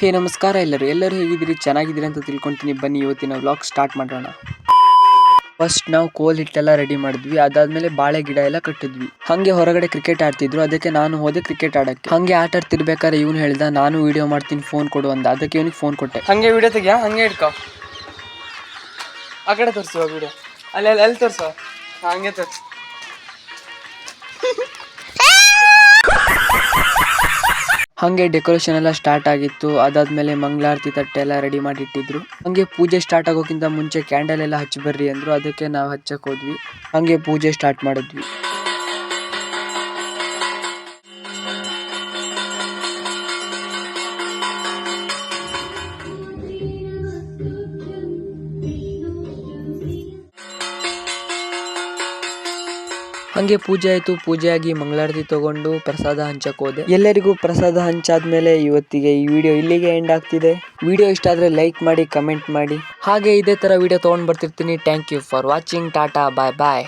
ಹೇ ನಮಸ್ಕಾರ ಎಲ್ಲರೂ ಹೇಗಿದ್ದೀರಿ? ಚೆನ್ನಾಗಿದ್ದೀರಿ ಅಂತ ತಿಳ್ಕೊಂತೀನಿ. ಬನ್ನಿ ಇವತ್ತಿನ ವ್ಲಾಗ್ ಸ್ಟಾರ್ಟ್ ಮಾಡೋಣ. ಫಸ್ಟ್ ನಾವು ಕೋಲ್ ಹಿಟ್ಟೆಲ್ಲ ರೆಡಿ ಮಾಡಿದ್ವಿ. ಅದಾದ್ಮೇಲೆ ಬಾಳೆ ಗಿಡ ಎಲ್ಲ ಕಟ್ಟಿದ್ವಿ. ಹಂಗೆ ಹೊರಗಡೆ ಕ್ರಿಕೆಟ್ ಆಡ್ತಿದ್ರು, ಅದಕ್ಕೆ ನಾನು ಹೋದೆ ಕ್ರಿಕೆಟ್ ಆಡಕ್ಕೆ. ಹಂಗೆ ಆಟ ಆಡ್ತಿರ್ಬೇಕಾದ್ರೆ ಇವನು ಹೇಳ್ದ ನಾನು ವಿಡಿಯೋ ಮಾಡ್ತೀನಿ ಫೋನ್ ಕೊಡು ಅಂದ. ಅದಕ್ಕೆ ಇವನಿಗೆ ಫೋನ್ ಕೊಟ್ಟೆ. ಹಂಗೆ ವಿಡಿಯೋ ತೆಗಿಯ, ಹಂಗೆ ಇಟ್ಕೋ. ಆ ಕಡೆ ತೋರಿಸುವ ವಿಡಿಯೋ, ಅಲ್ಲಿ ತೋರಿಸುವ. ಹಂಗೆ ತೋರಿಸು. ಹಂಗೆ ಡೆಕೋರೇಷನ್ ಎಲ್ಲ ಸ್ಟಾರ್ಟ್ ಆಗಿತ್ತು. ಅದಾದ್ಮೇಲೆ ಮಂಗಳಾರತಿ ತಟ್ಟೆ ಎಲ್ಲ ರೆಡಿ ಮಾಡಿ ಇಟ್ಟಿದ್ರು. ಹಂಗೆ ಪೂಜೆ ಸ್ಟಾರ್ಟ್ ಆಗೋಕ್ಕಿಂತ ಮುಂಚೆ ಕ್ಯಾಂಡಲ್ ಎಲ್ಲ ಹಚ್ಚಿ ಬರ್ರಿ ಅಂದ್ರು. ಅದಕ್ಕೆ ನಾವು ಹಚ್ಚಕ್ ಹೋದ್ವಿ. ಹಂಗೆ ಪೂಜೆ ಸ್ಟಾರ್ಟ್ ಮಾಡಿದ್ವಿ. ಹಂಗೆ ಪೂಜೆ ಆಯ್ತು. ಪೂಜೆ ಆಗಿ ಮಂಗಳಾರತಿ ತಗೊಂಡು ಪ್ರಸಾದ ಹಂಚಕ್ ಹೋದೆ. ಎಲ್ಲರಿಗೂ ಪ್ರಸಾದ ಹಂಚಾದ್ಮೇಲೆ ಇವತ್ತಿಗೆ ಈ ವಿಡಿಯೋ ಇಲ್ಲಿಗೆ ಎಂಡ್ ಆಗ್ತಿದೆ. ವಿಡಿಯೋ ಇಷ್ಟ ಆದ್ರೆ ಲೈಕ್ ಮಾಡಿ, ಕಮೆಂಟ್ ಮಾಡಿ. ಹಾಗೆ ಇದೇ ತರ ವಿಡಿಯೋ ತಗೊಂಡ್ ಬರ್ತಿರ್ತೀನಿ. Thank you for watching. Tata, bye bye.